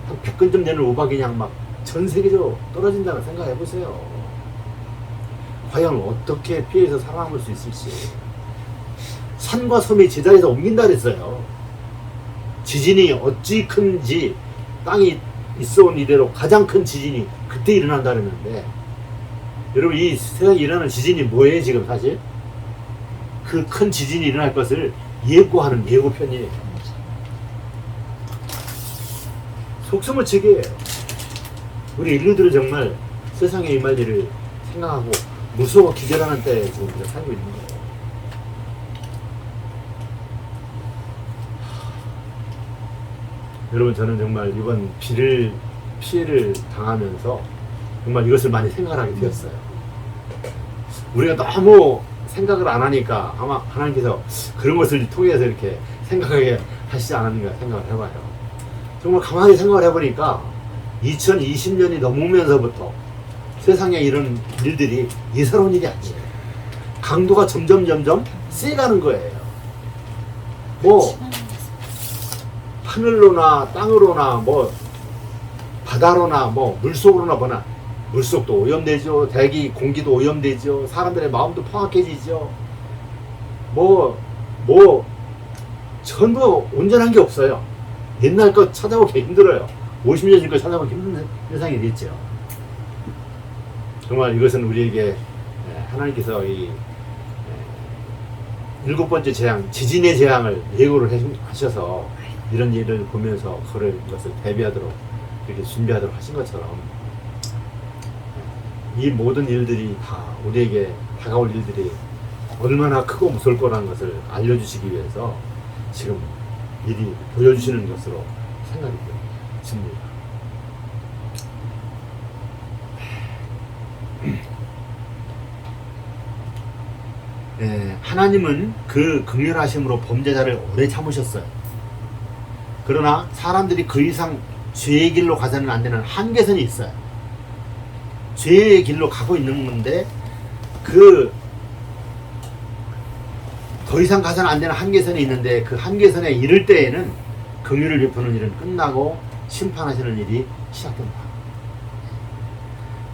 한 100근쯤 되는 우박이 그냥 막 전 세계적으로 떨어진다는 생각해 보세요. 과연 어떻게 피해서 살아남을 수 있을지. 산과 섬이 제자리에서 옮긴다 그랬어요. 지진이 어찌 큰지 땅이 있어온 이대로 가장 큰 지진이 그때 일어난다 그랬는데, 여러분 이 세상에 일어나는 지진이 뭐예요 지금 사실? 그 큰 지진이 일어날 것을 예고하는 예고편이에요. 속수무책이에요. 우리 인류들은 정말 세상에 임할 일을 생각하고 무서워 기절하는 때에 지금 우리가 살고 있는 거예요. 여러분 저는 정말 이번 피해를 당하면서 정말 이것을 많이 생각을 하게 되었어요. 우리가 너무 생각을 안 하니까 아마 하나님께서 그런 것을 통해서 이렇게 생각하게 하시지 않았는가 생각을 해봐요. 정말 가만히 생각을 해보니까 2020년이 넘으면서부터 세상에 이런 일들이 예사로운 일이 아니에요. 강도가 점점 세가는 거예요. 뭐 하늘로나 땅으로나 뭐 바다로나 뭐 물속으로나 뭐나, 물속도 오염되죠. 대기 공기도 오염되죠. 사람들의 마음도 포악해지죠. 뭐 전부 온전한 게 없어요. 옛날 거 찾아보기 힘들어요. 50년 전 거 찾아보기 힘든 세상이 됐죠. 정말 이것은 우리에게 하나님께서 이 7번째 재앙, 지진의 재앙을 예고를 하셔서 이런 일을 보면서 이것을 대비하도록 이렇게 준비하도록 하신 것처럼, 이 모든 일들이 다 우리에게 다가올 일들이 얼마나 크고 무서울 거라는 것을 알려주시기 위해서 지금 미리 보여주시는 것으로 생각이 듭니다. 하나님은 그 긍휼하심으로 범죄자를 오래 참으셨어요. 그러나 사람들이 그 이상 죄의 길로 가서는 안 되는 한계선이 있어요. 죄의 길로 가고 있는 건데 더 이상 가서는 안 되는 한계선이 있는데, 그 한계선에 이를 때에는 긍휼을 베푸는 일은 끝나고 심판하시는 일이 시작된다.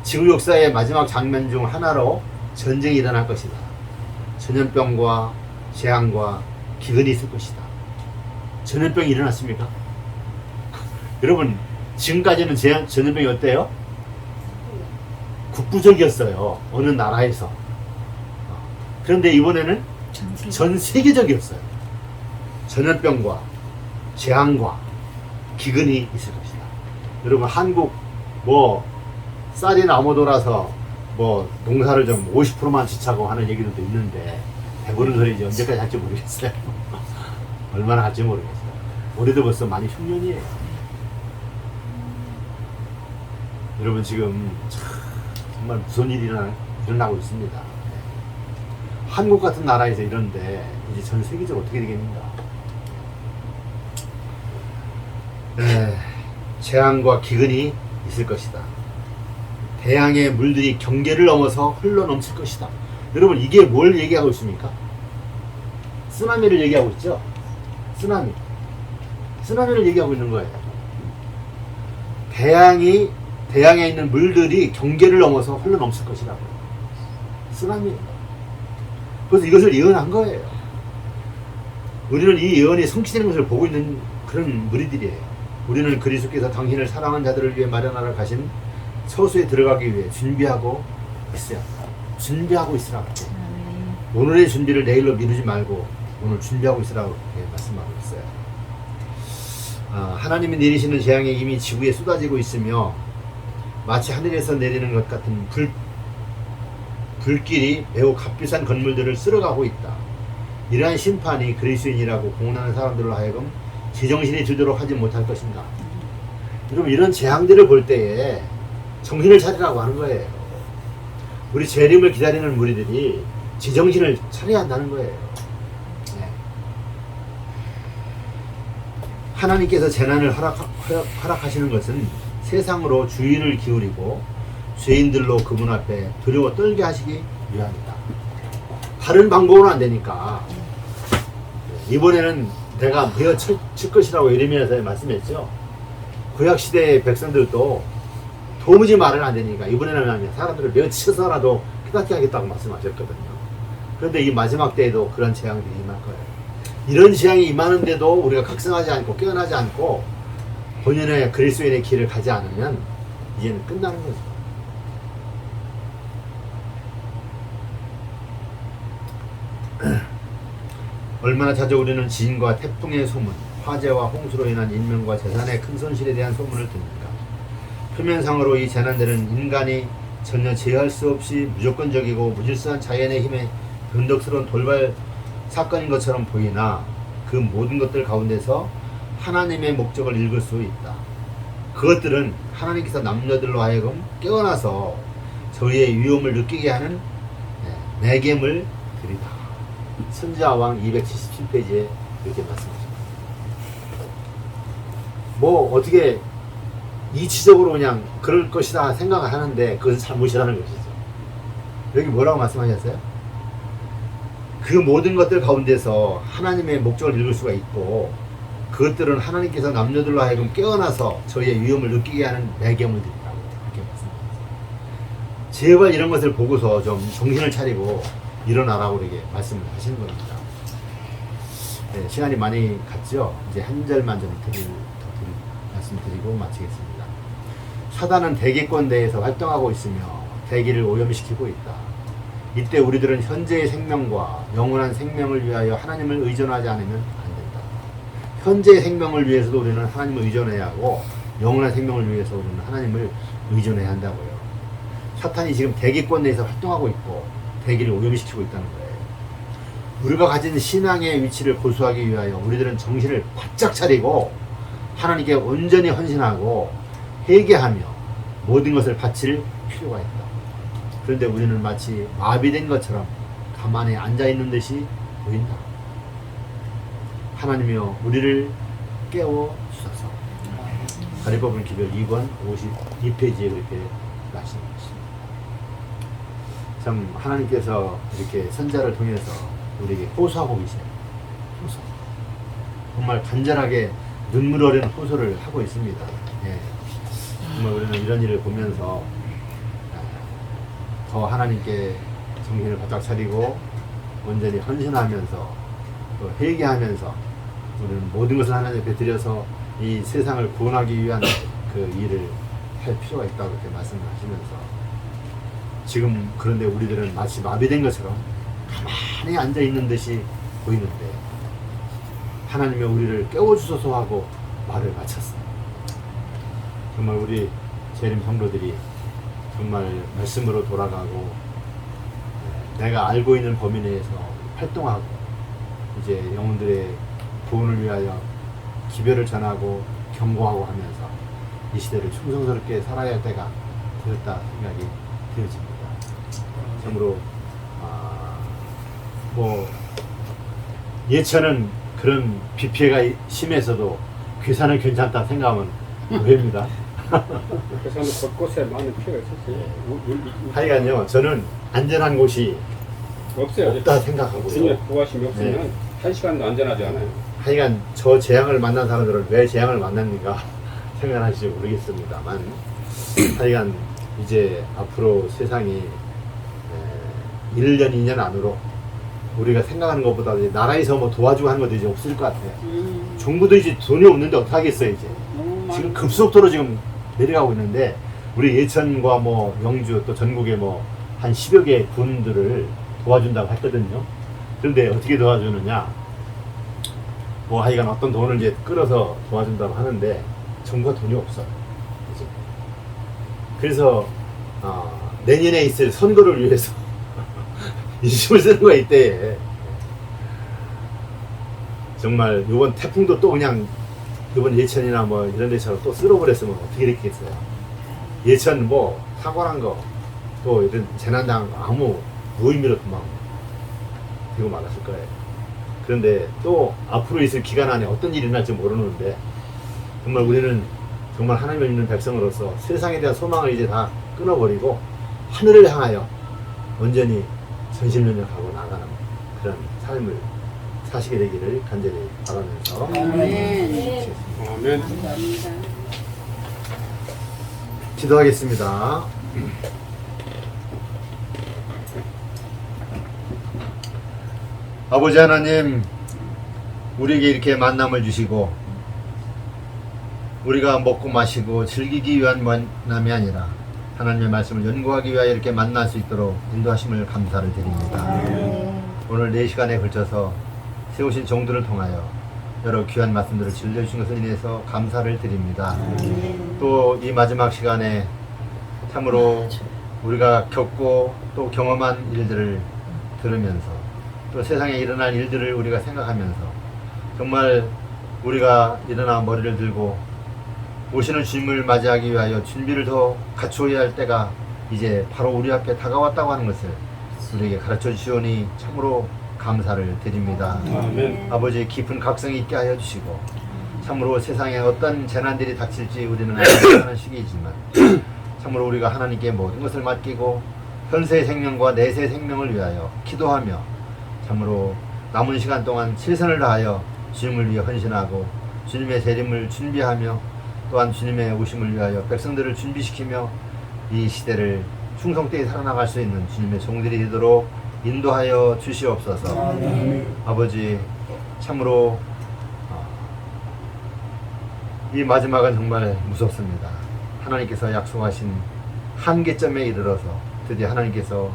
지구 역사의 마지막 장면 중 하나로 전쟁이 일어날 것이다. 전염병과 재앙과 기근이 있을 것이다. 전염병이 일어났습니까? 여러분 지금까지는 전염병이 어때요? 국부적이었어요. 어느 나라에서. 그런데 이번에는 전 세계적이었어요. 전염병과 재앙과 기근이 있을 것이다. 여러분 한국 쌀이 나무돌아서 농사를 좀 50%만 지차고 하는 얘기들도 있는데, 배부른 소리지 언제까지 할지 모르겠어요. 얼마나 할지 모르겠어요. 올해도 벌써 많이 흉년이에요. 여러분 지금 정말 무서운 일이 일어나고 있습니다. 한국 같은 나라에서 이런데 이제 전 세계적으로 어떻게 되겠는가. 재앙과 기근이 있을 것이다. 대양의 물들이 경계를 넘어서 흘러 넘칠 것이다. 여러분 이게 뭘 얘기하고 있습니까? 쓰나미를 얘기하고 있죠? 쓰나미를 얘기하고 있는 거예요. 대양에 있는 물들이 경계를 넘어서 흘러 넘칠 것이라고. 쓰나미. 그래서 이것을 예언한 거예요. 우리는 이 예언이 성취되는 것을 보고 있는 그런 무리들이에요. 우리는 그리스도께서 당신을 사랑하는 자들을 위해 마련하러 가신 처소에 들어가기 위해 준비하고 있어요. 준비하고 있으라고. 오늘의 준비를 내일로 미루지 말고 오늘 준비하고 있으라고 말씀하고 있어요. 하나님이 내리시는 재앙이 이미 지구에 쏟아지고 있으며 마치 하늘에서 내리는 것 같은 불길이 매우 값비싼 건물들을 쓸어가고 있다. 이러한 심판이 그리스도인이라고 공언하는 사람들로 하여금 제정신이 들도록 하지 못할 것인가. 여러분, 이런 재앙들을 볼 때에 정신을 차리라고 하는 거예요. 우리 재림을 기다리는 무리들이 제정신을 차려야 한다는 거예요. 네. 하나님께서 재난을 허락하시는 것은 세상으로 주의를 기울이고 죄인들로 그분 앞에 두려워 떨게 하시기 위함이다. 다른 방법은 안 되니까 이번에는 내가 베어칠 것이라고 예레미야서에 말씀했죠. 구약시대의 백성들도 도무지 말은 안 되니까 이번에는 사람들을 메어치서라도 깨닫게 하겠다고 말씀하셨거든요. 그런데 이 마지막 때에도 그런 재앙들이 임할 거예요. 이런 재앙이 임하는데도 우리가 각성하지 않고 깨어나지 않고 본연의 그리스도인의 길을 가지 않으면 이제는 끝나는 거죠. 얼마나 자주 우리는 지진과 태풍의 소문, 화재와 홍수로 인한 인명과 재산의 큰 손실에 대한 소문을 듣는가. 표면상으로 이 재난들은 인간이 전혀 제어할 수 없이 무조건적이고 무질서한 자연의 힘에 변덕스러운 돌발 사건인 것처럼 보이나 그 모든 것들 가운데서 하나님의 목적을 읽을 수 있다. 그것들은 하나님께서 남녀들로 하여금 깨어나서 저희의 위험을 느끼게 하는 매개물 들이다. 선지자왕 277페이지에 이렇게 말씀하십니다. 뭐 어떻게 이치적으로 그냥 그럴 것이다 생각을 하는데 그것은 잘못이라는 것이죠. 여기 뭐라고 말씀하셨어요? 그 모든 것들 가운데서 하나님의 목적을 읽을 수가 있고 그것들은 하나님께서 남녀들로 하여금 깨어나서 저희의 위험을 느끼게 하는 매개물들이라고 이렇게 말씀하셨어요. 제발 이런 것을 보고서 좀 정신을 차리고 일어나라고 이렇게 말씀을 하시는 겁니다. 네, 시간이 많이 갔죠. 이제 한 절만 좀 말씀드리고 마치겠습니다. 사단은 대기권 내에서 활동하고 있으며 대기를 오염시키고 있다. 이때 우리들은 현재의 생명과 영원한 생명을 위하여 하나님을 의존하지 않으면 안 된다. 현재의 생명을 위해서도 우리는 하나님을 의존해야 하고 영원한 생명을 위해서 우리는 하나님을 의존해야 한다고요. 사탄이 지금 대기권 내에서 활동하고 있고 대기를 오염시키고 있다는 거예요. 우리가 가진 신앙의 위치를 고수하기 위하여 우리들은 정신을 바짝 차리고 하나님께 온전히 헌신하고 회개하며 모든 것을 바칠 필요가 있다. 그런데 우리는 마치 마비된 것처럼 가만히 앉아있는 듯이 보인다. 하나님이여 우리를 깨워 주소서. 가리법은 기별 2권 52페이지에 그렇게 말씀하십니다. 참 하나님께서 이렇게 선자를 통해서 우리에게 호소하고 계세요. 호소. 정말 간절하게 눈물 어린 호소를 하고 있습니다. 예. 정말 우리는 이런 일을 보면서 더 하나님께 정신을 바짝 차리고 온전히 헌신하면서 또 회개하면서 우리는 모든 것을 하나님 앞에 드려서 이 세상을 구원하기 위한 그 일을 할 필요가 있다고 이렇게 말씀을 하시면서 지금 그런데 우리들은 마치 마비된 것처럼 가만히 앉아있는 듯이 보이는데 하나님이 우리를 깨워주소서 하고 말을 마쳤어요. 정말 우리 재림 성도들이 정말 말씀으로 돌아가고 내가 알고 있는 범위 내에서 활동하고 이제 영혼들의 구원을 위하여 기별을 전하고 경고하고 하면서 이 시대를 충성스럽게 살아야 할 때가 되었다 생각이 되어집니다. 참으로 뭐 예천은 그런 비 피해가 심해서도 괴산은 괜찮다 생각하면 오해입니다. 괴산은 곳곳에 많은 피해가 있었어요. 하여간요 저는 안전한 곳이 없어요. 없다 생각하고요. 주님의 구하심이 없으면 네. 한 시간도 안전하지 않아요. 하여간 저 재앙을 만난 사람들은 왜 재앙을 만났는가 생각하실지 모르겠습니다만 하여간 이제 앞으로 세상이 1년 2년 안으로 우리가 생각하는 것보다 이제 나라에서 뭐 도와주고 하는 것도 이제 없을 것 같아요. 정부도 이제 돈이 없는데 어떻게 하겠어요 이제. 지금 급속도로 지금 내려가고 있는데 우리 예천과 뭐 영주 또 전국에 뭐 한 10여 개 군들을 도와준다고 했거든요. 그런데 어떻게 도와주느냐 뭐 하여간 어떤 돈을 이제 끌어서 도와준다고 하는데 정부가 돈이 없어요. 그치? 그래서 내년에 있을 선거를 위해서 인심을 쓰는 거야 이때에. 정말 이번 태풍도 또 그냥 이번 예천이나 뭐 이런 데처럼 또 쓸어버렸으면 어떻게 됐겠어요. 예천 뭐 탁월한 거 또 이런 재난당한 거 아무 무의미로 금방 되고 말았을 거예요. 그런데 또 앞으로 있을 기간 안에 어떤 일이 날지 모르는데 정말 우리는 정말 하나님을 믿는 백성으로서 세상에 대한 소망을 이제 다 끊어버리고 하늘을 향하여 온전히 전심전력하고 나가는 그런 삶을 사시게 되기를 간절히 바라면서 네. 아멘. 기도하겠습니다. 아버지 하나님, 우리에게 이렇게 만남을 주시고 우리가 먹고 마시고 즐기기 위한 만남이 아니라 하나님의 말씀을 연구하기 위하여 이렇게 만날 수 있도록 인도하심을 감사를 드립니다. 오늘 4시간에 걸쳐서 세우신 종들을 통하여 여러 귀한 말씀들을 들려주신 것을 인해서 감사를 드립니다. 또 이 마지막 시간에 참으로 우리가 겪고 또 경험한 일들을 들으면서 또 세상에 일어날 일들을 우리가 생각하면서 정말 우리가 일어나 머리를 들고 오시는 주님을 맞이하기 위하여 준비를 더 갖추어야 할 때가 이제 바로 우리 앞에 다가왔다고 하는 것을 우리에게 가르쳐 주시오니 참으로 감사를 드립니다. 아멘. 아버지 깊은 각성이 있게 하여 주시고 참으로 세상에 어떤 재난들이 닥칠지 우리는 알지 못하는 시기이지만 참으로 우리가 하나님께 모든 것을 맡기고 현세의 생명과 내세의 생명을 위하여 기도하며 참으로 남은 시간 동안 최선을 다하여 주님을 위해 헌신하고 주님의 재림을 준비하며 또한 주님의 오심을 위하여 백성들을 준비시키며 이 시대를 충성되게 살아나갈 수 있는 주님의 종들이 되도록 인도하여 주시옵소서. 아버지 참으로 이 마지막은 정말 무섭습니다. 하나님께서 약속하신 한계점에 이르러서 드디어 하나님께서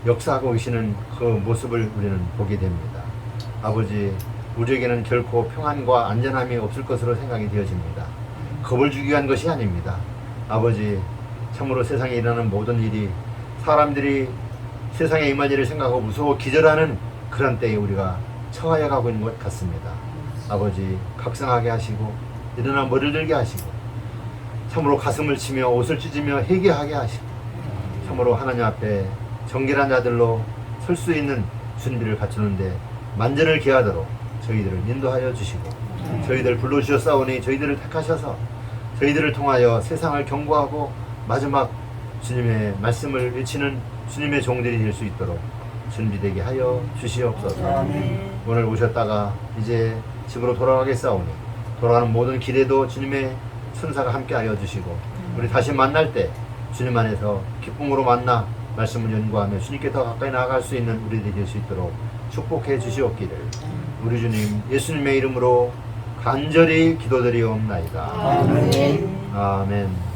역사하고 계시는 그 모습을 우리는 보게 됩니다. 아버지, 우리에게는 결코 평안과 안전함이 없을 것으로 생각이 되어집니다. 겁을 주기 위한 것이 아닙니다. 아버지, 참으로 세상에 일어나는 모든 일이 사람들이 세상에 임할 일을 생각하고 무서워 기절하는 그런 때에 우리가 처하여 가고 있는 것 같습니다. 아버지, 각성하게 하시고 일어나 머리를 들게 하시고 참으로 가슴을 치며 옷을 찢으며 회개하게 하시고 참으로 하나님 앞에 정결한 자들로 설 수 있는 준비를 갖추는데 만전을 기하도록 저희들을 인도하여 주시고 저희들 불러주셨사오니 저희들을 택하셔서 저희들을 통하여 세상을 경고하고 마지막 주님의 말씀을 외치는 주님의 종들이 될 수 있도록 준비되게 하여 주시옵소서. 오늘 오셨다가 이제 집으로 돌아가겠사오니 돌아가는 모든 길에도 주님의 천사가 함께 하여 주시고 우리 다시 만날 때 주님 안에서 기쁨으로 만나 말씀을 연구하며 주님께 더 가까이 나아갈 수 있는 우리들이 될 수 있도록 축복해 주시옵기를 우리 주님 예수님의 이름으로 간절히 기도드리옵나이다. 아멘.